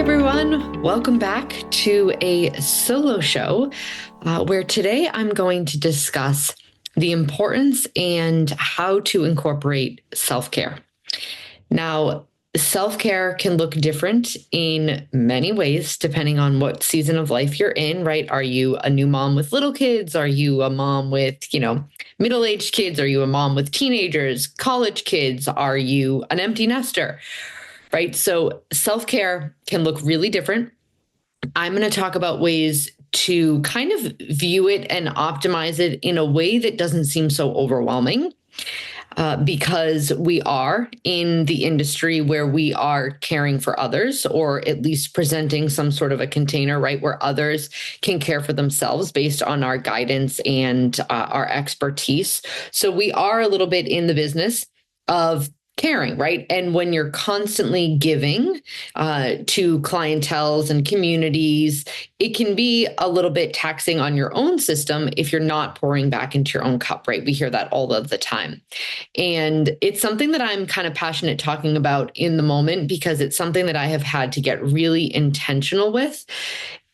everyone. Welcome back to a solo show where today I'm going to discuss the importance and how to incorporate self-care. Now, self-care can look different in many ways depending on what season of life you're in, right? Are you a new mom with little kids? Are you a mom with, middle-aged kids? Are you a mom with teenagers, college kids? Are you an empty nester? Right? So self-care can look really different. I'm going to talk about ways to kind of view it and optimize it in a way that doesn't seem so overwhelming. Because we are in the industry where we are caring for others, or at least presenting some sort of a container, right, where others can care for themselves based on our guidance and our expertise. So we are a little bit in the business of caring, right? And when you're constantly giving to clienteles and communities, it can be a little bit taxing on your own system if you're not pouring back into your own cup, right? We hear that all of the time. And it's something that I'm kind of passionate talking about in the moment because it's something that I have had to get really intentional with.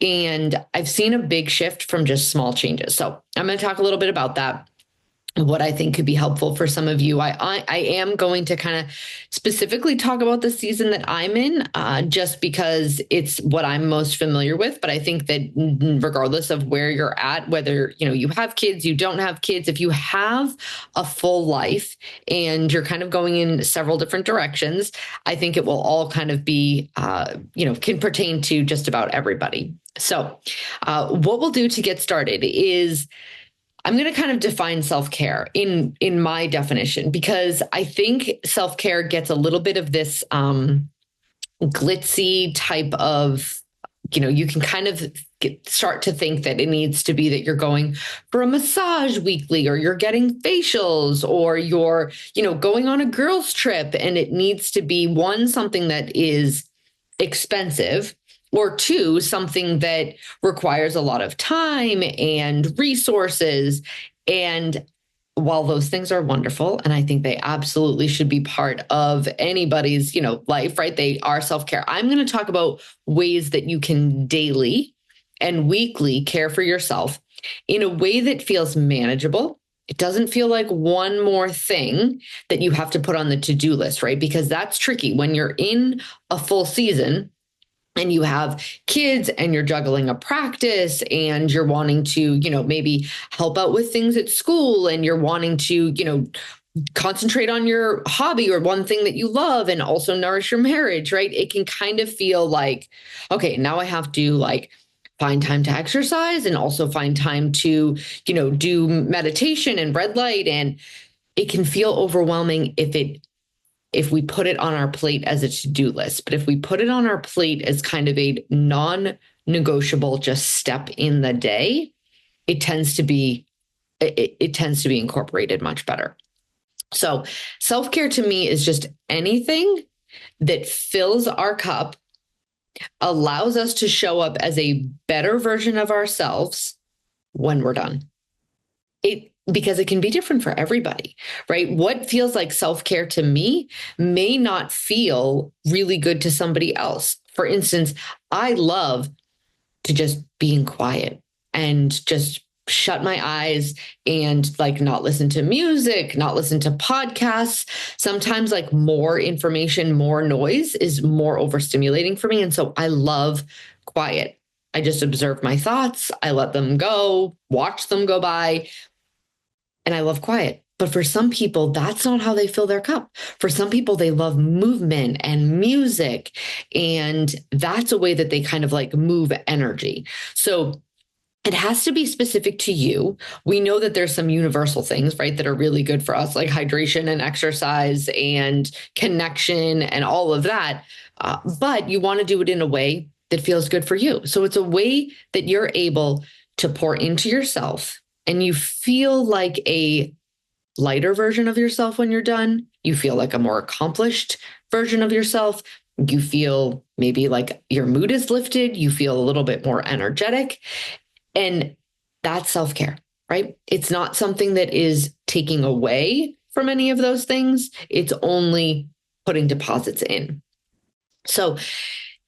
And I've seen a big shift from just small changes. So I'm going to talk a little bit about that. What I think could be helpful for some of you. I am going to kind of specifically talk about the season that I'm in, just because it's what I'm most familiar with. But I think that regardless of where you're at, whether you have kids, you don't have kids, if you have a full life and you're kind of going in several different directions, I think it will all kind of be, can pertain to just about everybody. So what we'll do to get started is I'm going to kind of define self-care in my definition, because I think self-care gets a little bit of this glitzy type of, you can kind of start to think that it needs to be that you're going for a massage weekly, or you're getting facials, or you're, going on a girls' trip, and it needs to be one, something that is expensive, or two, something that requires a lot of time and resources. And while those things are wonderful, and I think they absolutely should be part of anybody's, life, right? They are self-care. I'm going to talk about ways that you can daily and weekly care for yourself in a way that feels manageable. It doesn't feel like one more thing that you have to put on the to-do list, right? Because that's tricky when you're in a full season and you have kids and you're juggling a practice and you're wanting to, maybe help out with things at school, and you're wanting to, concentrate on your hobby or one thing that you love and also nourish your marriage, right? It can kind of feel like, okay, now I have to find time to exercise and also find time to, do meditation and red light. And it can feel overwhelming if we put it on our plate as a to-do list. But if we put it on our plate as kind of a non-negotiable just step in the day, it tends to be incorporated much better. So self-care to me is just anything that fills our cup, allows us to show up as a better version of ourselves when we're done. Because it can be different for everybody, right? What feels like self-care to me may not feel really good to somebody else. For instance, I love to just be in quiet and just shut my eyes and not listen to music, not listen to podcasts. Sometimes more information, more noise is more overstimulating for me. And so I love quiet. I just observe my thoughts. I let them go, watch them go by. And I love quiet. But for some people, that's not how they fill their cup. For some people, they love movement and music. And that's a way that they kind of move energy. So it has to be specific to you. We know that there's some universal things, right, that are really good for us, like hydration and exercise and connection and all of that. But you want to do it in a way that feels good for you. So it's a way that you're able to pour into yourself, and you feel like a lighter version of yourself when you're done. You feel like a more accomplished version of yourself. You feel maybe like your mood is lifted. You feel a little bit more energetic. And that's self-care, right? It's not something that is taking away from any of those things. It's only putting deposits in. So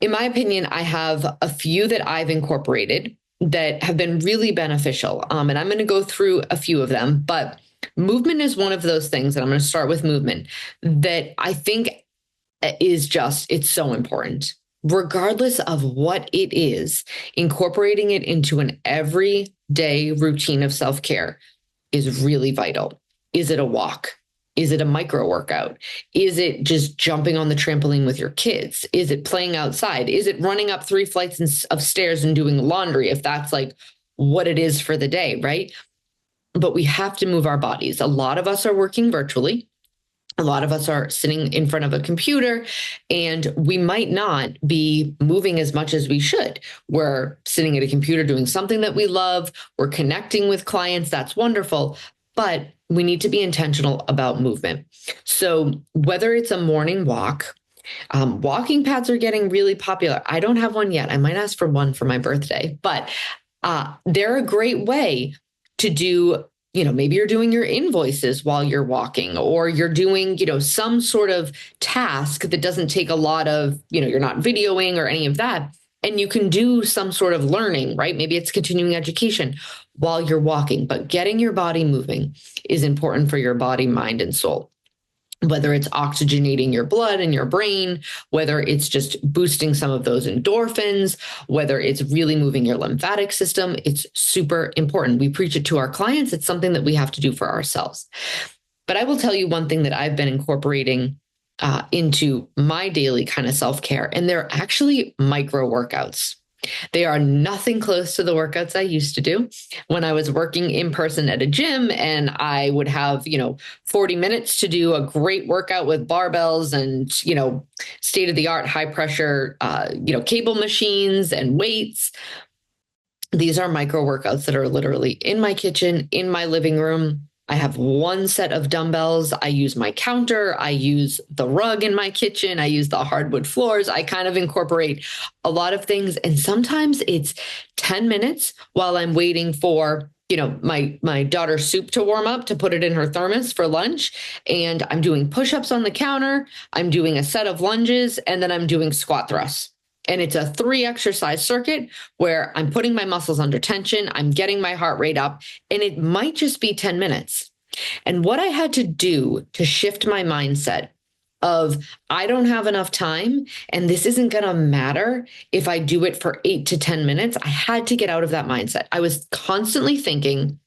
In my opinion, I have a few that I've incorporated that have been really beneficial. And I'm going to go through a few of them, but movement is one of those things, and I'm going to start with movement, that I think it's so important. Regardless of what it is, incorporating it into an everyday routine of self-care is really vital. Is it a walk? Is it a micro workout? Is it just jumping on the trampoline with your kids? Is it playing outside? Is it running up 3 flights of stairs and doing laundry, if that's like what it is for the day, right? But we have to move our bodies. A lot of us are working virtually. A lot of us are sitting in front of a computer, and we might not be moving as much as we should. We're sitting at a computer doing something that we love. We're connecting with clients. That's wonderful. But we need to be intentional about movement. So whether it's a morning walk, walking pads are getting really popular. I don't have one yet. I might ask for one for my birthday, but they're a great way to do, maybe you're doing your invoices while you're walking, or you're doing, some sort of task that doesn't take a lot of, you're not videoing or any of that. And you can do some sort of learning, right? Maybe it's continuing education while you're walking, but getting your body moving is important for your body, mind, and soul. Whether it's oxygenating your blood and your brain, whether it's just boosting some of those endorphins, whether it's really moving your lymphatic system, it's super important. We preach it to our clients. It's something that we have to do for ourselves. But I will tell you one thing that I've been incorporating into my daily kind of self-care, and they're actually micro workouts. They are nothing close to the workouts I used to do when I was working in person at a gym, and I would have, 40 minutes to do a great workout with barbells and, state-of-the-art high pressure, cable machines and weights. These are micro workouts that are literally in my kitchen, in my living room. I have one set of dumbbells. I use my counter. I use the rug in my kitchen. I use the hardwood floors. I kind of incorporate a lot of things. And sometimes it's 10 minutes while I'm waiting for, my daughter's soup to warm up, to put it in her thermos for lunch. And I'm doing push-ups on the counter. I'm doing a set of lunges, and then I'm doing squat thrusts. And it's a 3 exercise circuit where I'm putting my muscles under tension. I'm getting my heart rate up, and it might just be 10 minutes. And what I had to do to shift my mindset of, I don't have enough time, and this isn't going to matter if I do it for 8 to 10 minutes. I had to get out of that mindset. I was constantly thinking,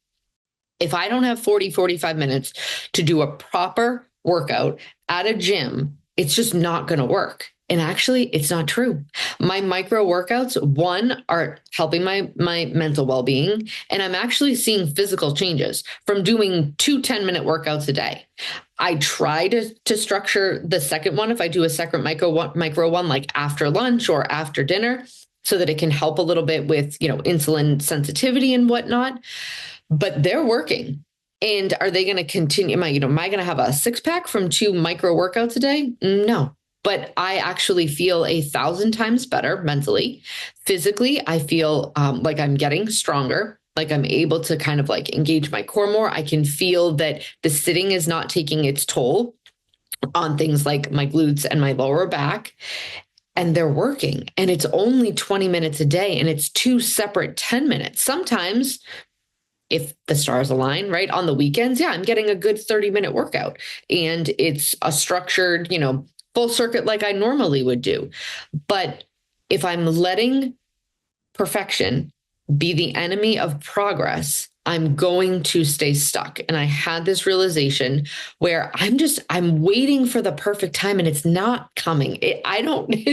if I don't have 40, 45 minutes to do a proper workout at a gym, it's just not going to work. And actually, it's not true. My micro workouts, one, are helping my mental well-being, and I'm actually seeing physical changes from doing 2 10-minute workouts a day. I try to structure the second one, if I do a second micro one, like after lunch or after dinner, so that it can help a little bit with, insulin sensitivity and whatnot. But they're working. And are they going to continue? Am I going to have a 6-pack from 2 micro workouts a day? No. But I actually feel 1,000 times better mentally. Physically, I feel like I'm getting stronger, like I'm able to kind of like engage my core more. I can feel that the sitting is not taking its toll on things like my glutes and my lower back. And they're working. And it's only 20 minutes a day, and it's 2 separate 10 minutes. Sometimes, if the stars align, right, on the weekends, I'm getting a good 30-minute workout. And it's a structured, full circuit like I normally would do. But if I'm letting perfection be the enemy of progress, I'm going to stay stuck. And I had this realization where I'm waiting for the perfect time, and it's not coming. I don't think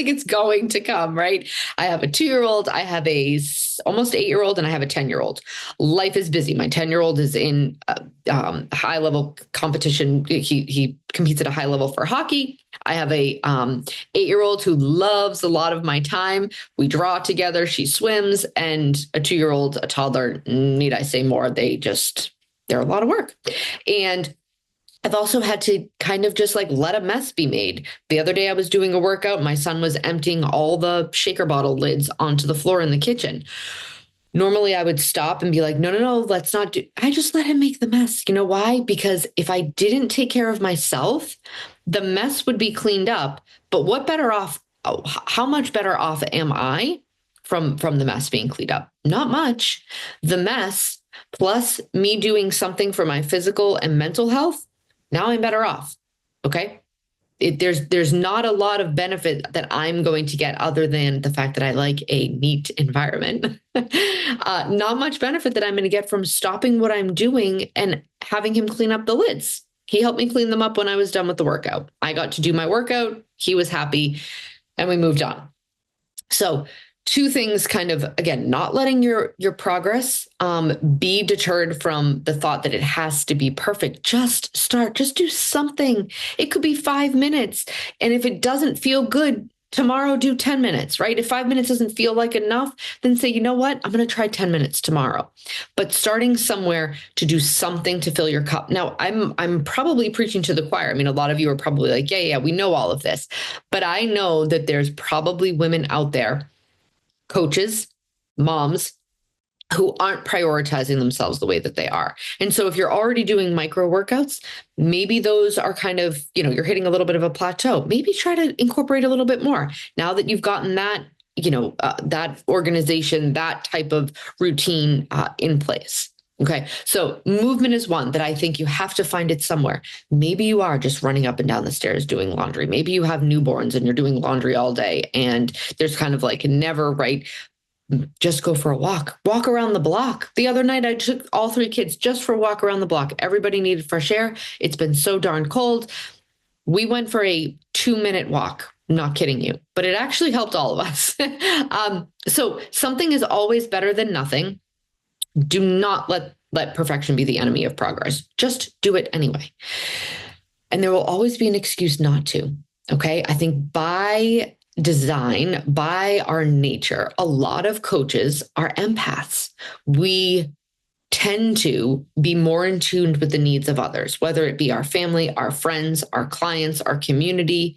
it's going to come, right? I have a 2-year-old, I have a almost 8-year-old, and I have a 10-year-old. Life is busy. My 10-year-old is in high level competition. He competes at a high level for hockey. I have a 8-year-old who loves a lot of my time. We draw together. She swims, and a 2-year-old, a toddler. Need I say more? They're a lot of work. And I've also had to kind of just like let a mess be made. The other day I was doing a workout. My son was emptying all the shaker bottle lids onto the floor in the kitchen. Normally I would stop and be like, no, let's not do. I just let him make the mess. You know why? Because if I didn't take care of myself, the mess would be cleaned up. But what better off how much better off am I from the mess being cleaned up? Not much. The mess plus me doing something for my physical and mental health, now I'm better off. Okay. There's not a lot of benefit that I'm going to get other than the fact that I like a neat environment. Not much benefit that I'm going to get from stopping what I'm doing and having him clean up the lids. He helped me clean them up when I was done with the workout. I got to do my workout. He was happy and we moved on. So two things, kind of, again, not letting your progress be deterred from the thought that it has to be perfect. Just start, just do something. It could be 5 minutes. And if it doesn't feel good, tomorrow do 10 minutes, right? If 5 minutes doesn't feel like enough, then say, you know what? I'm going to try 10 minutes tomorrow. But starting somewhere to do something to fill your cup. Now, I'm probably preaching to the choir. I mean, a lot of you are probably like, yeah, we know all of this. But I know that there's probably women out there, coaches, moms, who aren't prioritizing themselves the way that they are. And so if you're already doing micro workouts, maybe those are kind of, you're hitting a little bit of a plateau. Maybe try to incorporate a little bit more. Now that you've gotten that, that organization, that type of routine in place. Okay. So movement is one that I think you have to find it somewhere. Maybe you are just running up and down the stairs doing laundry. Maybe you have newborns and you're doing laundry all day and there's kind of like never, right? Just go for a walk around the block. The other night, I took all 3 kids just for a walk around the block. Everybody needed fresh air. It's been so darn cold. We went for a 2-minute walk. I'm not kidding you, but it actually helped all of us. So something is always better than nothing. Do not let perfection be the enemy of progress. Just do it anyway. And there will always be an excuse not to. Okay. I think by design, by our nature, a lot of coaches are empaths. We tend to be more in tune with the needs of others, whether it be our family, our friends, our clients, our community.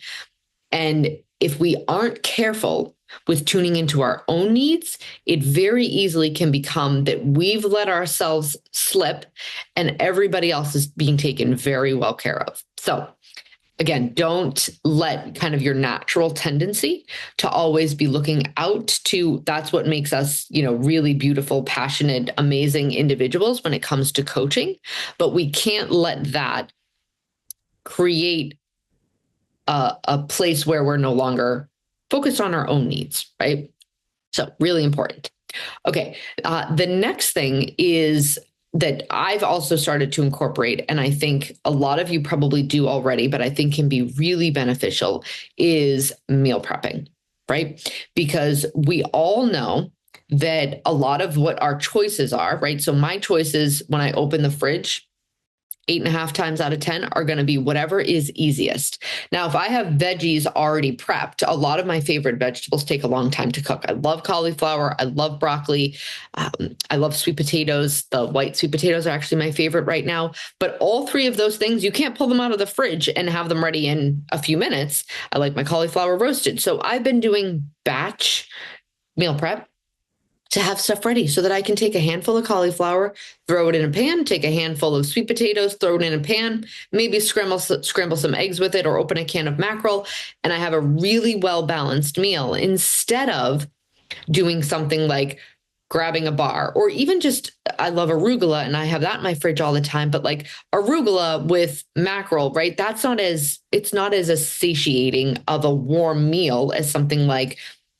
And if we aren't careful with tuning into our own needs, it very easily can become that we've let ourselves slip and everybody else is being taken very well care of. So again, don't let kind of your natural tendency to always be looking out to, that's what makes us, really beautiful, passionate, amazing individuals when it comes to coaching. But we can't let that create a place where we're no longer focused on our own needs, right? So really important. Okay. The next thing is that I've also started to incorporate, and I think a lot of you probably do already, but I think can be really beneficial, is meal prepping, right? Because we all know that a lot of what our choices are, right? So my choices when I open the fridge, 8.5 times out of 10 are going to be whatever is easiest. Now, if I have veggies already prepped, a lot of my favorite vegetables take a long time to cook. I love cauliflower. I love broccoli. I love sweet potatoes. The white sweet potatoes are actually my favorite right now. But all 3 of those things, you can't pull them out of the fridge and have them ready in a few minutes. I like my cauliflower roasted. So I've been doing batch meal prep to have stuff ready so that I can take a handful of cauliflower, throw it in a pan, take a handful of sweet potatoes, throw it in a pan, maybe scramble some eggs with it or open a can of mackerel. And I have a really well-balanced meal instead of doing something like grabbing a bar or even just, I love arugula and I have that in my fridge all the time, but like arugula with mackerel, right? It's not as satiating of a warm meal as something like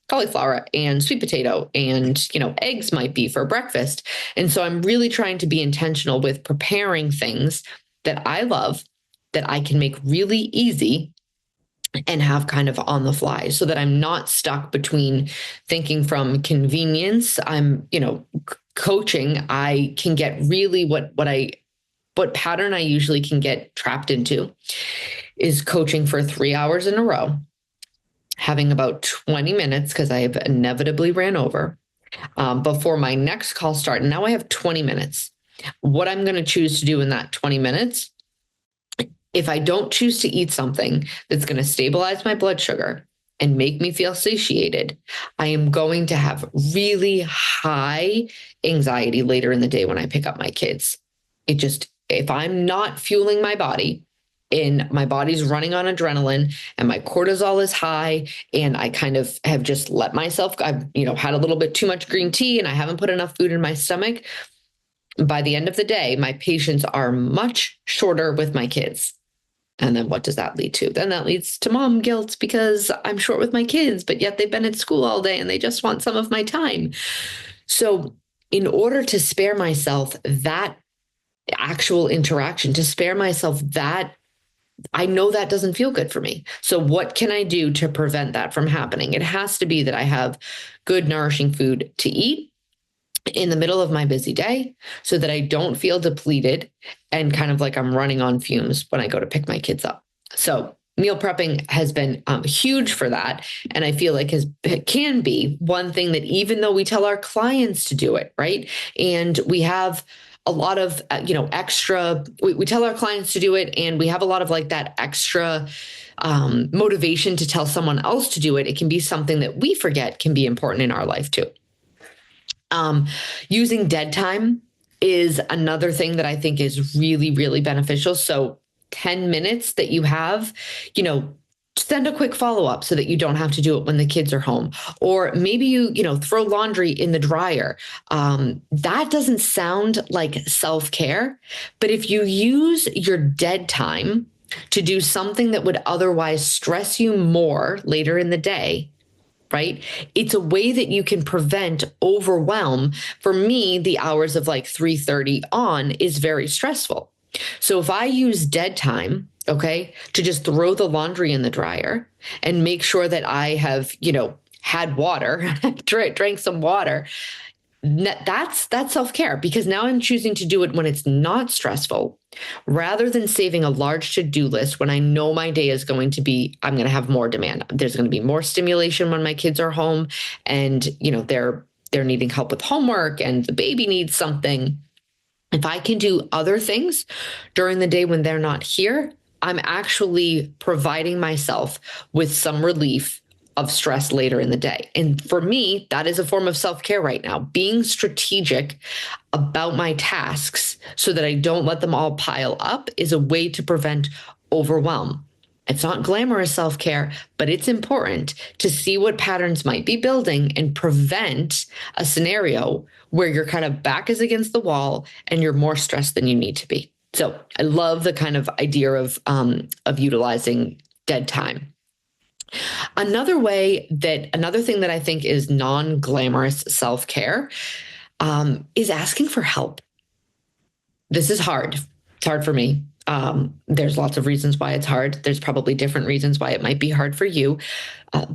cauliflower and sweet potato and, eggs might be for breakfast. And so I'm really trying to be intentional with preparing things that I love, that I can make really easy and have kind of on the fly so that I'm not stuck between thinking from convenience. I'm, coaching, I can get really what pattern I usually can get trapped into is coaching for 3 hours in a row, having about 20 minutes, because I have inevitably ran over, before my next call starts. And now I have 20 minutes. What I'm going to choose to do in that 20 minutes, if I don't choose to eat something that's going to stabilize my blood sugar and make me feel satiated, I am going to have really high anxiety later in the day when I pick up my kids. If I'm not fueling my body, and my body's running on adrenaline and my cortisol is high and I kind of have just let myself, I've, had a little bit too much green tea and I haven't put enough food in my stomach. By the end of the day, my patience are much shorter with my kids. And then what does that lead to? Then that leads to mom guilt because I'm short with my kids, but yet they've been at school all day and they just want some of my time. So in order to spare myself that actual interaction, to spare myself that, I know that doesn't feel good for me. So what can I do to prevent that from happening? It has to be that I have good, nourishing food to eat in the middle of my busy day so that I don't feel depleted and kind of like I'm running on fumes when I go to pick my kids up. So meal prepping has been huge for that. And I feel like it can be one thing that even though we tell our clients to do it, right? And we have a lot of, extra, we tell our clients to do it and we have a lot of like that extra motivation to tell someone else to do it. It can be something that we forget can be important in our life too. Using dead time is another thing that I think is really, really beneficial. So 10 minutes that you have, send a quick follow-up so that you don't have to do it when the kids are home. Or maybe you throw laundry in the dryer. That doesn't sound like self-care, but if you use your dead time to do something that would otherwise stress you more later in the day, right? It's a way that you can prevent overwhelm. For me, the hours of like 3:30 on is very stressful. So if I use dead time, okay, to just throw the laundry in the dryer and make sure that I have, had water, drank some water, that's self-care because now I'm choosing to do it when it's not stressful rather than saving a large to-do list when I know my day is going to be, I'm going to have more demand. There's going to be more stimulation when my kids are home and, they're needing help with homework and the baby needs something. If I can do other things during the day when they're not here, I'm actually providing myself with some relief of stress later in the day. And for me, that is a form of self-care right now, being strategic about my tasks so that I don't let them all pile up is a way to prevent overwhelm. It's not glamorous self-care, but it's important to see what patterns might be building and prevent a scenario where your kind of back is against the wall and you're more stressed than you need to be. So I love the kind of idea of utilizing dead time. Another thing that I think is non-glamorous self-care is asking for help. This is hard. It's hard for me. There's lots of reasons why it's hard. There's probably different reasons why it might be hard for you.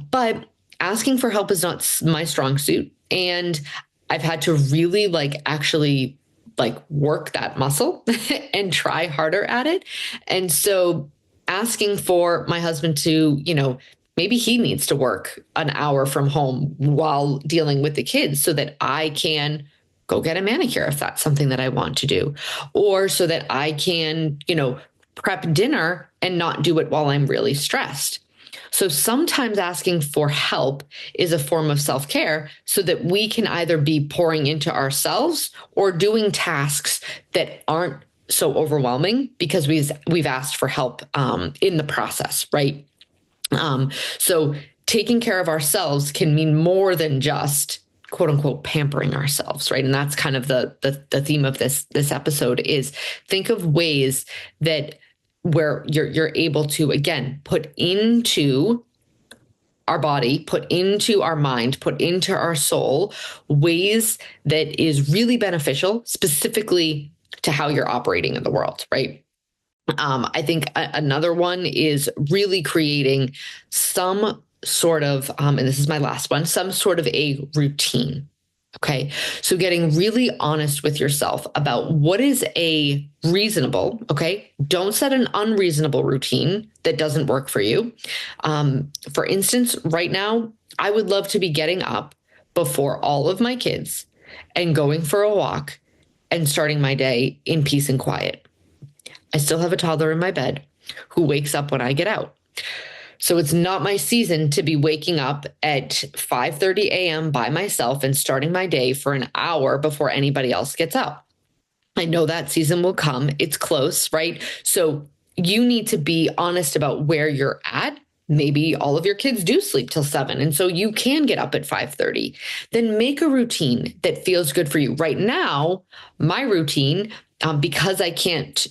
But asking for help is not my strong suit. And I've had to really actually work that muscle and try harder at it. And so asking for my husband to, maybe he needs to work an hour from home while dealing with the kids so that I can go get a manicure if that's something that I want to do, or so that I can, prep dinner and not do it while I'm really stressed. So sometimes asking for help is a form of self-care so that we can either be pouring into ourselves or doing tasks that aren't so overwhelming because we've asked for help in the process, right? So taking care of ourselves can mean more than just quote unquote pampering ourselves, right? And that's kind of the theme of this episode is think of ways that where you're able to, again, put into our body, put into our mind, put into our soul, ways that is really beneficial, specifically to how you're operating in the world, right? I think another one is really creating some sort of, and this is my last one, some sort of a routine. Okay. So getting really honest with yourself about what is a reasonable, okay? Don't set an unreasonable routine that doesn't work for you. For instance, right now, I would love to be getting up before all of my kids and going for a walk and starting my day in peace and quiet. I still have a toddler in my bed who wakes up when I get out. So it's not my season to be waking up at 5:30 a.m. by myself and starting my day for an hour before anybody else gets up. I know that season will come. It's close, right? So you need to be honest about where you're at. Maybe all of your kids do sleep till 7, and so you can get up at 5:30. Then make a routine that feels good for you. Right now, my routine, because I can't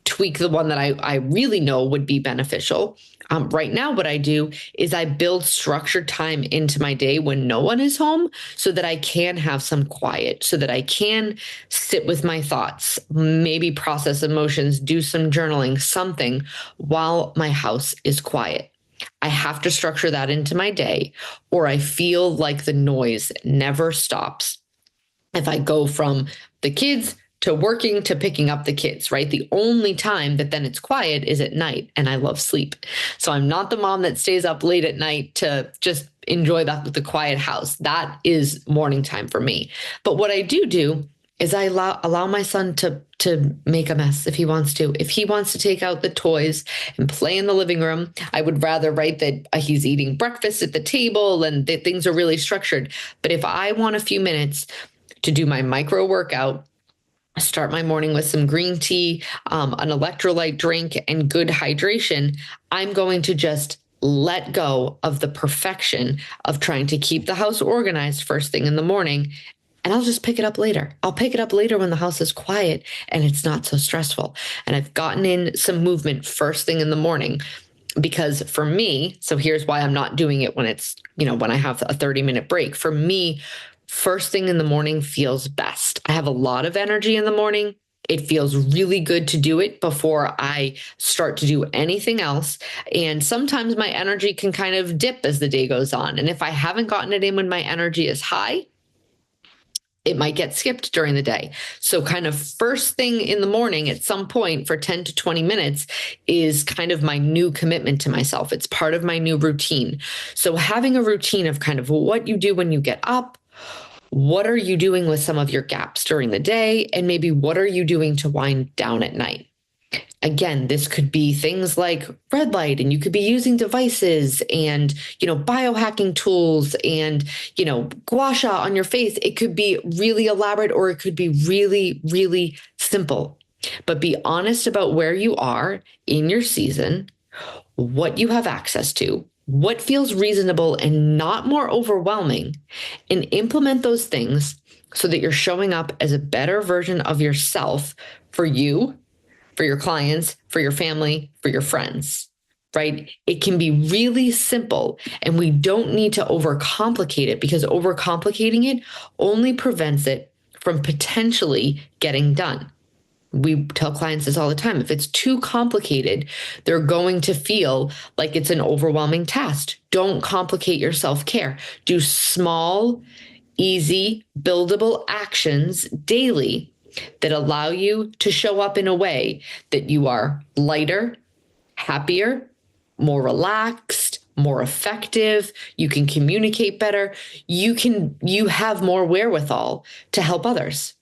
tweak the one that I really know would be beneficial. Right now, what I do is I build structured time into my day when no one is home so that I can have some quiet, so that I can sit with my thoughts, maybe process emotions, do some journaling, something while my house is quiet. I have to structure that into my day, or I feel like the noise never stops. If I go from the kids to working to picking up the kids, right? The only time that then it's quiet is at night, and I love sleep. So I'm not the mom that stays up late at night to just enjoy the quiet house. That is morning time for me. But what I do is I allow my son to make a mess if he wants to. If he wants to take out the toys and play in the living room, I would rather, right, that he's eating breakfast at the table and that things are really structured. But if I want a few minutes to do my micro workout, start my morning with some green tea, an electrolyte drink, and good hydration, I'm going to just let go of the perfection of trying to keep the house organized first thing in the morning. And I'll just pick it up later. I'll pick it up later when the house is quiet and it's not so stressful. And I've gotten in some movement first thing in the morning. Because for me, so here's why I'm not doing it when it's, when I have a 30-minute break. For me, first thing in the morning feels best. I have a lot of energy in the morning. It feels really good to do it before I start to do anything else. And sometimes my energy can kind of dip as the day goes on. And if I haven't gotten it in when my energy is high, it might get skipped during the day. So kind of first thing in the morning at some point for 10 to 20 minutes is kind of my new commitment to myself. It's part of my new routine. So having a routine of kind of what you do when you get up, what are you doing with some of your gaps during the day, and maybe what are you doing to wind down at night? Again, this could be things like red light, and you could be using devices and, biohacking tools and, gua sha on your face. It could be really elaborate or it could be really, really simple. But be honest about where you are in your season, what you have access to, what feels reasonable and not more overwhelming, and implement those things so that you're showing up as a better version of yourself for you, for your clients, for your family, for your friends, right? It can be really simple, and we don't need to overcomplicate it, because overcomplicating it only prevents it from potentially getting done. We tell clients this all the time. If it's too complicated, they're going to feel like it's an overwhelming task. Don't complicate your self-care. Do small, easy, buildable actions daily that allow you to show up in a way that you are lighter, happier, more relaxed, more effective. You can communicate better. You have more wherewithal to help others.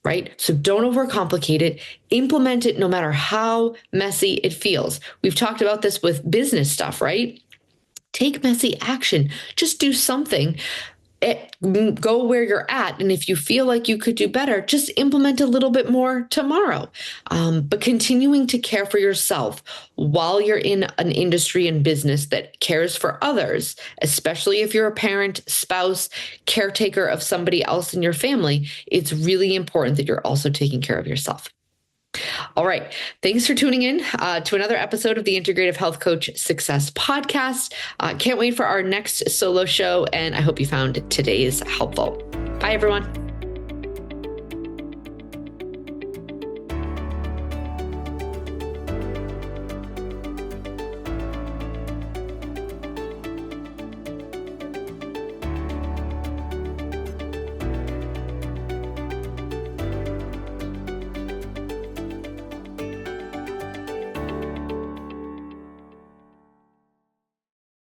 Right? So don't overcomplicate it. Implement it no matter how messy it feels. We've talked about this with business stuff, right? Take messy action. Just do something. Go where you're at. And if you feel like you could do better, just implement a little bit more tomorrow. But continuing to care for yourself while you're in an industry and business that cares for others, especially if you're a parent, spouse, caretaker of somebody else in your family, it's really important that you're also taking care of yourself. All right. Thanks for tuning in to another episode of the Integrative Health Coach Success Podcast. Can't wait for our next solo show, and I hope you found today's helpful. Bye, everyone.